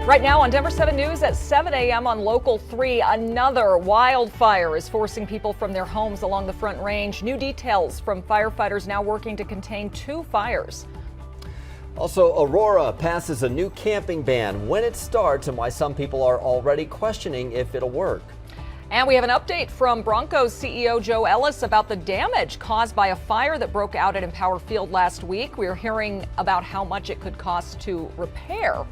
Right now on Denver 7 News at 7 a.m. on Local 3, another wildfire is forcing people from their homes along the Front Range. New details from firefighters now working to contain 2 fires. Also, Aurora passes a new camping ban, when it starts and why some people are already questioning if it'll work. And we have an update from Broncos CEO Joe Ellis about the damage caused by a fire that broke out at Empower Field last week. We're hearing about how much it could cost to repair.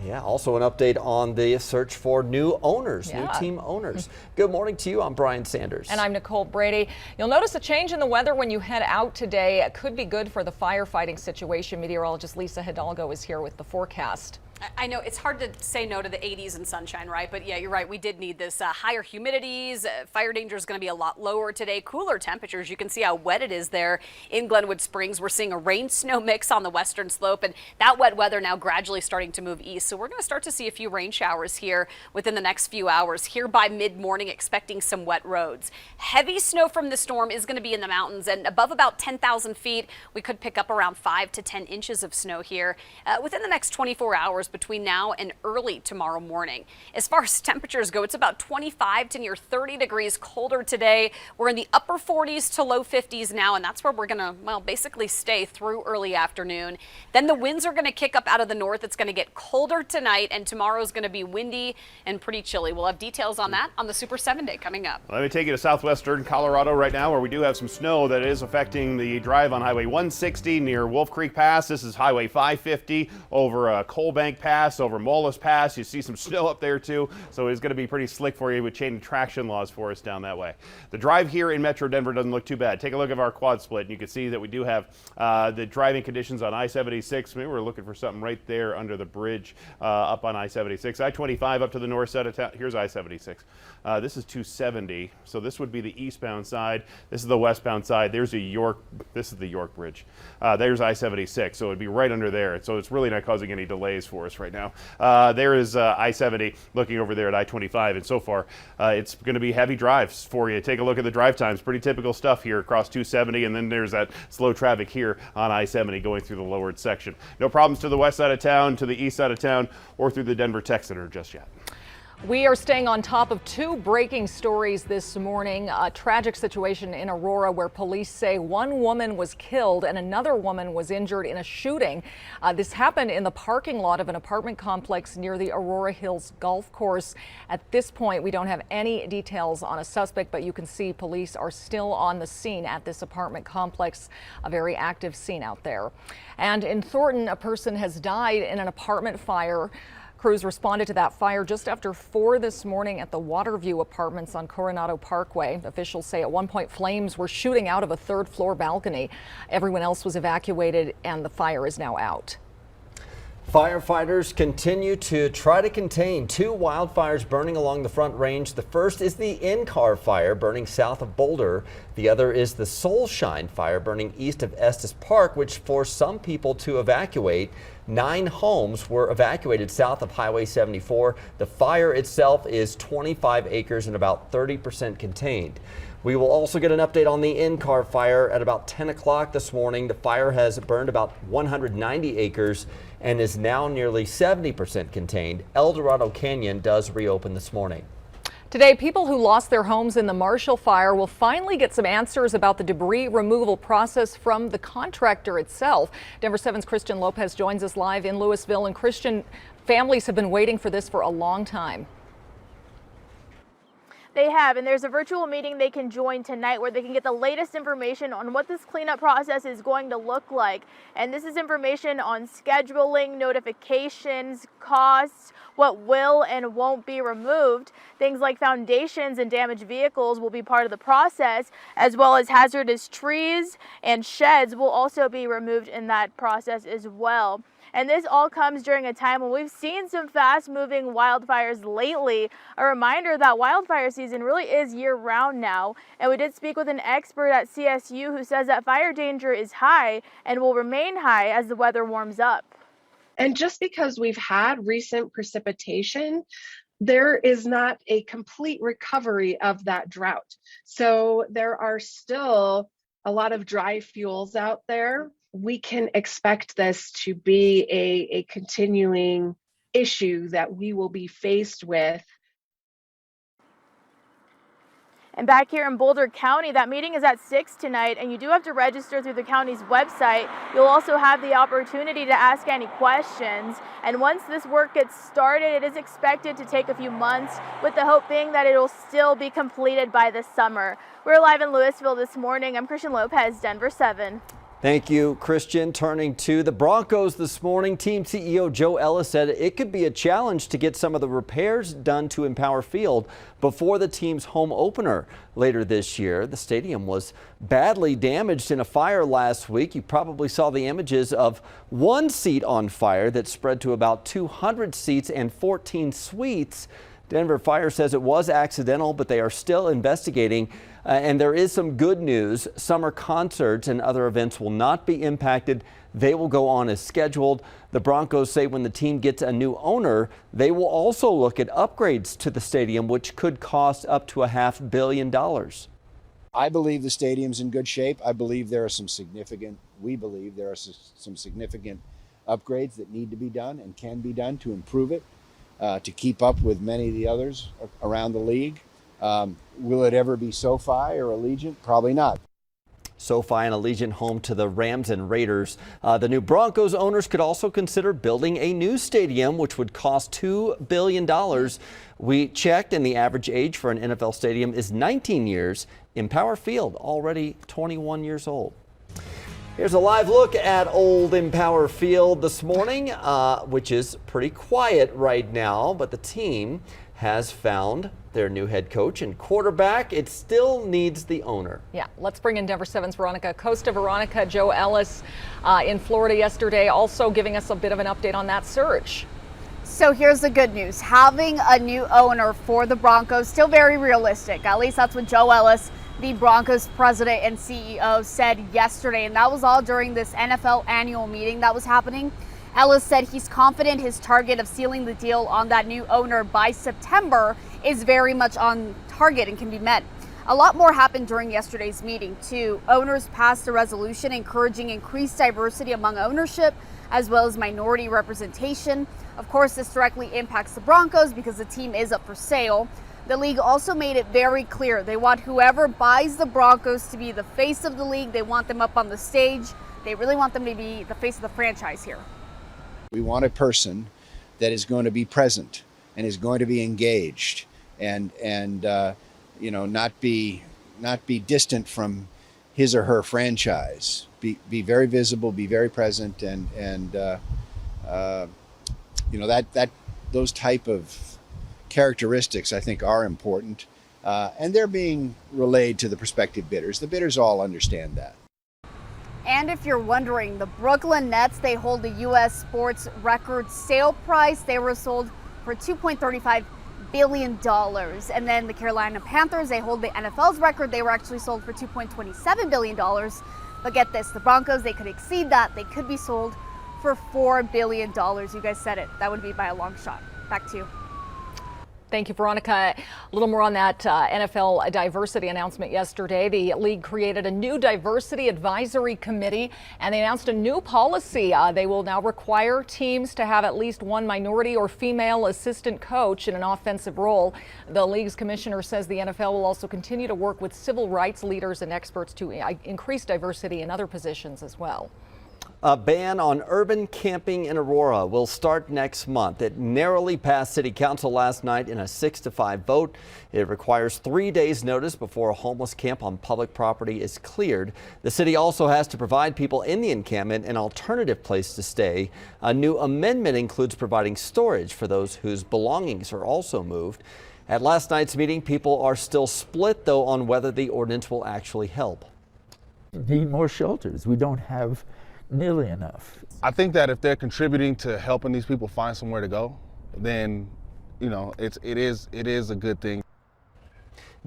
Yeah, also an update on the search for new owners, new team owners. Good morning to you. I'm Brian Sanders. And I'm Nicole Brady. You'll notice a change in the weather when you head out today. It could be good for the firefighting situation. Meteorologist Lisa Hidalgo is here with the forecast. I know it's hard to say no to the 80s and sunshine, right? But yeah, you're right. We did need this higher humidities. Fire danger is going to be a lot lower today. Cooler temperatures. You can see how wet it is there in Glenwood Springs. We're seeing a rain-snow mix on the western slope, and that wet weather now gradually starting to move east. So we're going to start to see a few rain showers here within the next few hours. Here by mid-morning, expecting some wet roads. Heavy snow from the storm is going to be in the mountains, and above about 10,000 feet, we could pick up around 5 to 10 inches of snow here within the next 24 hours. Between now and early tomorrow morning. As far as temperatures go, it's about 25 to near 30 degrees colder today. We're in the upper 40s to low 50s now, and that's where we're going to, well, basically stay through early afternoon. Then the winds are going to kick up out of the north. It's going to get colder tonight, and tomorrow is going to be windy and pretty chilly. We'll have details on that on the Super 7 Day coming up. Let me take you to southwestern Colorado right now, where we do have some snow that is affecting the drive on Highway 160 near Wolf Creek Pass. This is Highway 550 over Coal Bank Pass, over Molas Pass. You see some snow up there too, so it's going to be pretty slick for you with chain traction laws for us down that way. The drive here in Metro Denver doesn't look too bad. Take a look at our quad split, and you can see that we do have the driving conditions on I-76. Maybe we're looking for something right there under the bridge up on I-76. I-25 up to the north side of town. Here's I-76. This is 270, so this would be the eastbound side. This is the westbound side. This is the York Bridge. There's I-76, so it'd be right under there. So it's really not causing any delays for us right now. There is I-70 looking over there at I-25, and so far it's going to be heavy drives for you. Take a look at the drive times. Pretty typical stuff here across 270, and then there's that slow traffic here on I-70 going through the lowered section. No problems to the west side of town, to the east side of town, or through the Denver Tech Center just yet. We are staying on top of 2 breaking stories this morning. A tragic situation in Aurora where police say 1 woman was killed and another woman was injured in a shooting. This happened in the parking lot of an apartment complex near the Aurora Hills Golf Course. At this point, we don't have any details on a suspect, but you can see police are still on the scene at this apartment complex, a very active scene out there. And in Thornton, a person has died in an apartment fire. Crews responded to that fire just after 4 this morning at the Waterview Apartments on Coronado Parkway. Officials say at one point flames were shooting out of a 3rd floor balcony. Everyone else was evacuated and the fire is now out. Firefighters continue to try to contain 2 wildfires burning along the Front Range. The first is the In-Car fire burning south of Boulder. The other is the Soulshine fire burning east of Estes Park, which forced some people to evacuate. 9 homes were evacuated south of Highway 74. The fire itself is 25 acres and about 30% contained. We will also get an update on the In-Car fire at about 10 o'clock this morning. The fire has burned about 190 acres and is now nearly 70% contained. El Dorado Canyon does reopen this morning. Today, people who lost their homes in the Marshall fire will finally get some answers about the debris removal process from the contractor itself. Denver 7's Christian Lopez joins us live in Louisville. And Christian, families have been waiting for this for a long time. They have, and there's a virtual meeting they can join tonight where they can get the latest information on what this cleanup process is going to look like. And this is information on scheduling, notifications, costs, what will and won't be removed. Things like foundations and damaged vehicles will be part of the process, as well as hazardous trees and sheds will also be removed in that process as well. And this all comes during a time when we've seen some fast-moving wildfires lately. A reminder that wildfire season really is year-round now. And we did speak with an expert at CSU who says that fire danger is high and will remain high as the weather warms up. And just because we've had recent precipitation, there is not a complete recovery of that drought. So there are still a lot of dry fuels out there. We can expect this to be a continuing issue that we will be faced with. And back here in Boulder County, that meeting is at 6 tonight, and you do have to register through the county's website. You'll also have the opportunity to ask any questions. And once this work gets started, it is expected to take a few months, with the hope being that it'll still be completed by the summer. We're live in Louisville this morning. I'm Christian Lopez, Denver 7. Thank you, Christian. Turning to the Broncos this morning, team CEO Joe Ellis said it could be a challenge to get some of the repairs done to Empower Field before the team's home opener later this year. The stadium was badly damaged in a fire last week. You probably saw the images of one seat on fire that spread to about 200 seats and 14 suites. Denver Fire says it was accidental, but they are still investigating. And there is some good news. Summer concerts and other events will not be impacted. They will go on as scheduled. The Broncos say when the team gets a new owner, they will also look at upgrades to the stadium, which could cost up to $500 million. I believe the stadium's in good shape. We believe there are some significant upgrades that need to be done and can be done to improve it, to keep up with many of the others around the league. Will it ever be SoFi or Allegiant? Probably not. SoFi and Allegiant home to the Rams and Raiders. The new Broncos owners could also consider building a new stadium, which would cost $2 billion. We checked, and the average age for an NFL stadium is 19 years. Empower Field, already 21 years old. Here's a live look at old Empower Field this morning, which is pretty quiet right now, but the team has found their new head coach and quarterback. It still needs the owner. Yeah, let's bring in Denver 7's Veronica ACOSTA. Veronica, Joe Ellis in Florida yesterday, also giving us a bit of an update on that search. So here's the good news. Having a new owner for the Broncos, still very realistic. At least that's what Joe Ellis, the Broncos president and CEO, said yesterday. And that was all during this NFL annual meeting that was happening. Ellis said he's confident his target of sealing the deal on that new owner by September is very much on target and can be met. A lot more happened during yesterday's meeting too. Owners passed a resolution encouraging increased diversity among ownership as well as minority representation. Of course, this directly impacts the Broncos because the team is up for sale. The league also made it very clear they want whoever buys the Broncos to be the face of the league. They want them up on the stage. They really want them to be the face of the franchise here. We want a person that is going to be present and is going to be engaged and not be distant from his or her franchise. Be very visible, be very present, and those type of characteristics I think are important, and they're being relayed to the prospective bidders. The bidders all understand that. And if you're wondering, the Brooklyn Nets, they hold the U.S. sports record sale price. They were sold for $2.35 billion. And then the Carolina Panthers, they hold the NFL's record. They were actually sold for $2.27 billion. But get this, the Broncos, they could exceed that. They could be sold for $4 billion. You guys said it. That would be by a long shot. Back to you. Thank you, Veronica. A little more on that NFL diversity announcement yesterday. The league created a new diversity advisory committee, and they announced a new policy. They will now require teams to have at least one minority or female assistant coach in an offensive role. The league's commissioner says the NFL will also continue to work with civil rights leaders and experts to increase diversity in other positions as well. A ban on urban camping in Aurora will start next month. It narrowly passed City Council last night in a 6-5 vote. It requires 3 days notice before a homeless camp on public property is cleared. The city also has to provide people in the encampment an alternative place to stay. A new amendment includes providing storage for those whose belongings are also moved. At last night's meeting, people are still split, though, on whether the ordinance will actually help. We need more shelters. We don't have nearly enough. I think that if they're contributing to helping these people find somewhere to go, then it is a good thing.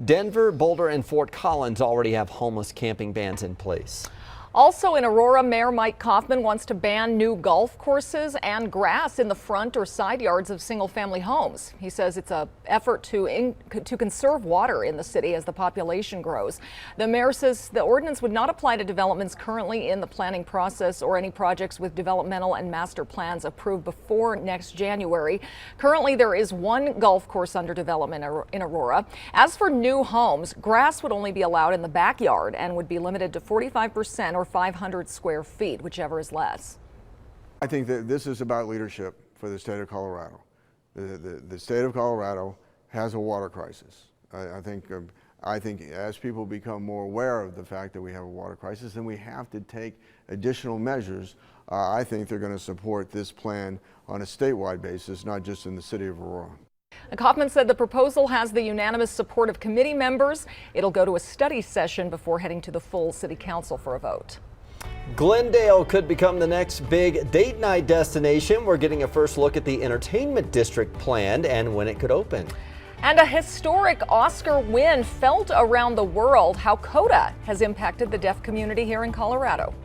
Denver, Boulder, and Fort Collins already have homeless camping bans in place. Also in Aurora, Mayor Mike Kaufman wants to ban new golf courses and grass in the front or side yards of single-family homes. He says it's an effort to conserve water in the city as the population grows. The mayor says the ordinance would not apply to developments currently in the planning process or any projects with developmental and master plans approved before next January. Currently, there is one golf course under development in Aurora. As for new homes, grass would only be allowed in the backyard and would be limited to 45% or 500 square feet, whichever is less. I think that this is about leadership for the state of Colorado. The state of Colorado has a water crisis. I think as people become more aware of the fact that we have a water crisis and we have to take additional measures, I think they're going to support this plan on a statewide basis, not just in the city of Aurora. Kaufman said the proposal has the unanimous support of committee members. It'll go to a study session before heading to the full city council for a vote. Glendale could become the next big date night destination. We're getting a first look at the entertainment district planned and when it could open. And a historic Oscar win felt around the world. How CODA has impacted the deaf community here in Colorado.